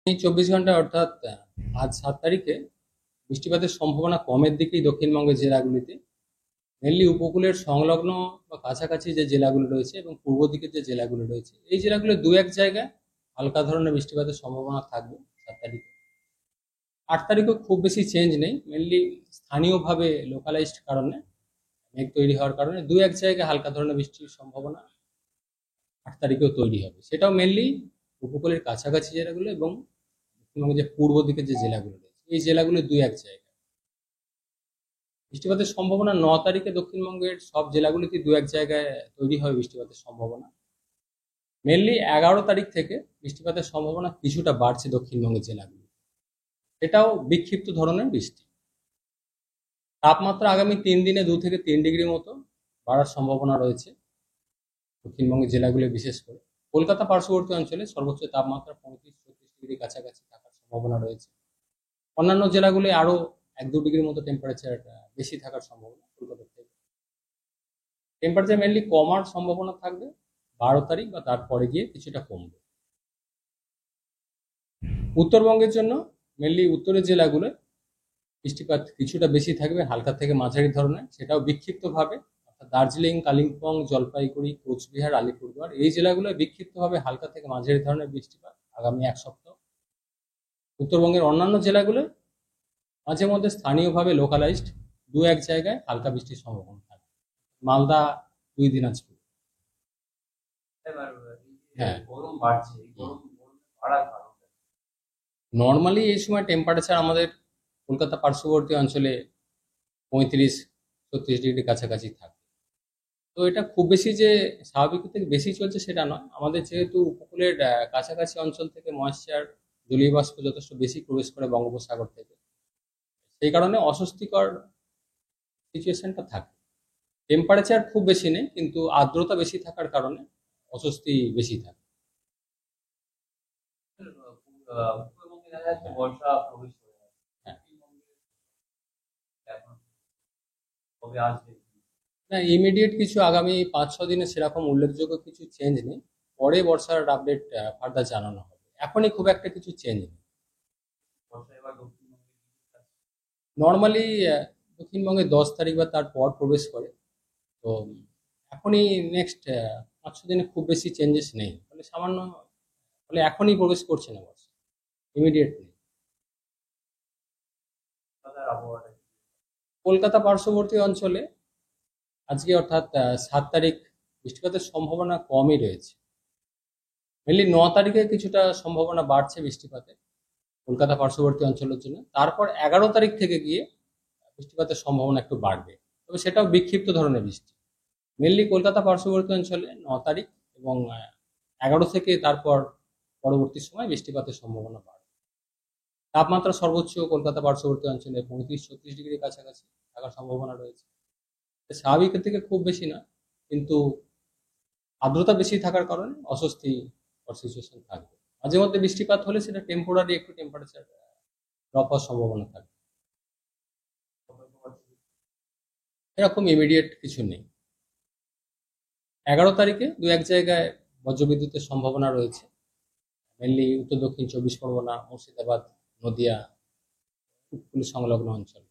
এই 24 ঘন্টায় অর্থাৎ আজ 7 তারিখে বৃষ্টিপাতের সম্ভাবনা কমের দিকেই দক্ষিণবঙ্গের জেলাগুলিতে। মেনলি উপকূলের সংলগ্ন বা কাছাকাছি যে জেলাগুলো রয়েছে এবং পূর্ব দিকের যে জেলাগুলো রয়েছে, এই জেলাগুলো দু এক জায়গায় হালকা ধরনের বৃষ্টিপাতের সম্ভাবনা থাকবে 7 তারিখে। 8 তারিখেও খুব বেশি চেঞ্জ নেই, মেনলি স্থানীয়ভাবে লোকালাইজড কারণে, মেঘ তৈরি হওয়ার কারণে দু এক জায়গায় হালকা ধরনের বৃষ্টির সম্ভাবনা 8 তারিখেও তৈরি হবে। সেটাও মেনলি উপকূলের কাছাকাছি জেলাগুলো এবং দক্ষিণবঙ্গের যে পূর্ব দিকের যে জেলাগুলো রয়েছে, এই জেলাগুলো দু এক জায়গায়। বৃষ্টিপাতের সম্ভাবনা 9 তারিখে দক্ষিণবঙ্গের সব জেলাগুলিতে দু এক জায়গায় তৈরি হবে বৃষ্টিপাতের সম্ভাবনা। মেনলি 11 তারিখ থেকে বৃষ্টিপাতের সম্ভাবনা কিছুটা বাড়ছে দক্ষিণবঙ্গের জেলাগুলি, এটাও বিক্ষিপ্ত ধরনের বৃষ্টি। তাপমাত্রা আগামী 3 দিনে 2 থেকে 3 ডিগ্রি মতো বাড়ার সম্ভাবনা রয়েছে দক্ষিণবঙ্গের জেলাগুলি, বিশেষ করে কলকাতা পার্শ্ববর্তী অঞ্চলে সর্বোচ্চ তাপমাত্রা 35-36 ডিগ্রি কাছাকাছি থাকার সম্ভাবনা রয়েছে। অন্যান্য জেলাগুলি আরো 1-2 ডিগ্রির মতো টেম্পারেচার বেশি থাকার সম্ভাবনা কলকাতার থেকে। টেম্পারেচার মেনলি কমার সম্ভাবনা থাকবে 12 তারিখ বা তারপরে গিয়ে কিছুটা কমবে। উত্তরবঙ্গের জন্য মেনলি উত্তরের জেলাগুলো বৃষ্টিপাত কিছুটা বেশি থাকবে, হালকা থেকে মাঝারি ধরনের, সেটাও বিক্ষিপ্তভাবে। অর্থাৎ দার্জিলিং, কালিম্পং, জলপাইগুড়ি, কোচবিহার, আলিপুরদুয়ার, এই জেলাগুলো বিক্ষিপ্তভাবে হালকা থেকে মাঝারি ধরনের বৃষ্টিপাত আগামী এক সপ্তাহ। উত্তরবঙ্গের অন্যান্য জেলাগুলো মাঝে মধ্যে স্থানীয়ভাবে লোকালাইজড দু এক জায়গায় হালকা বৃষ্টির সম্ভাবনা থাকবে। মালদা, 2 দিনাজপুর। হ্যাঁ, নর্মালি এই সময় টেম্পারেচার আমাদের কলকাতা পার্শ্ববর্তী অঞ্চলে 35-36 ডিগ্রি কাছাকাছি থাকে। তো এটা খুব বেশি যে স্বাভাবিক থেকে বেশি চলছে সেটা নয়। আমাদের যেহেতু উপকূলের কাছাকাছি অঞ্চল থেকে ময়েশ্চার, জলীয় বাষ্প যথেষ্ট বেশি প্রবেশ করে বঙ্গোপসাগর থেকে, সেই কারণে অস্বস্তিকর সিচুয়েশনটা থাকে। টেম্পারেচার খুব বেশি নেই, কিন্তু আর্দ্রতা বেশি থাকার কারণে অস্বস্তি বেশি থাকে। না, ইমিডিয়েট কিছু আগামী 5-6 দিনে সেরকম উল্লেখযোগ্য কিছু চেঞ্জ নেই। পরে বর্ষার আপডেট ফার্দার জানানো হবে। এখনই খুব একটা কিছু চেঞ্জ নেই। নর্মালি দক্ষিণবঙ্গে 10 তারিখ বা তারপর প্রবেশ করে। তো এখনই নেক্সট 5-6 দিনে খুব বেশি চেঞ্জেস নেই, মানে সামান্য, মানে এখনই প্রবেশ করছে না বর্ষা, ইমিডিয়েট নেই। কলকাতা পার্শ্ববর্তী অঞ্চলে আজকে অর্থাৎ 7 তারিখ বৃষ্টিপাতের সম্ভাবনা কমই রয়েছে। মেনলি 9 তারিখে কিছুটা সম্ভাবনা বাড়ছে বৃষ্টিপাতে কলকাতা পার্শ্ববর্তী অঞ্চলের জন্য। তারপর 11 তারিখ থেকে গিয়ে বৃষ্টিপাতের সম্ভাবনা একটু বাড়বে, তবে সেটাও বিক্ষিপ্ত ধরনের বৃষ্টি। মেনলি কলকাতা পার্শ্ববর্তী অঞ্চলে 9 তারিখ এবং 11 থেকে তারপর পরবর্তী সময় বৃষ্টিপাতের সম্ভাবনা বাড়বে। তাপমাত্রা সর্বোচ্চ কলকাতা পার্শ্ববর্তী অঞ্চলে 35-36 ডিগ্রির কাছাকাছি থাকার সম্ভাবনা রয়েছে। স্বাভাবিকের থেকে খুব বেশি না, কিন্তু আর্দ্রতা বেশি থাকার কারণে অস্বস্তি সিচুয়েশন থাকবে। মাঝে মধ্যে বৃষ্টিপাত হলে সেটা টেম্পোরারি একটু টেম্পারেচার ড্রপ হওয়ার সম্ভাবনা থাকবে। এরকম ইমিডিয়েট কিছু নেই। 11 তারিখে দু এক জায়গায় বজ্রবিদ্যুতের সম্ভাবনা রয়েছে, মেনলি উত্তর দক্ষিণ 24 পরগনা, মুর্শিদাবাদ, নদিয়া উপকূল সংলগ্ন অঞ্চল।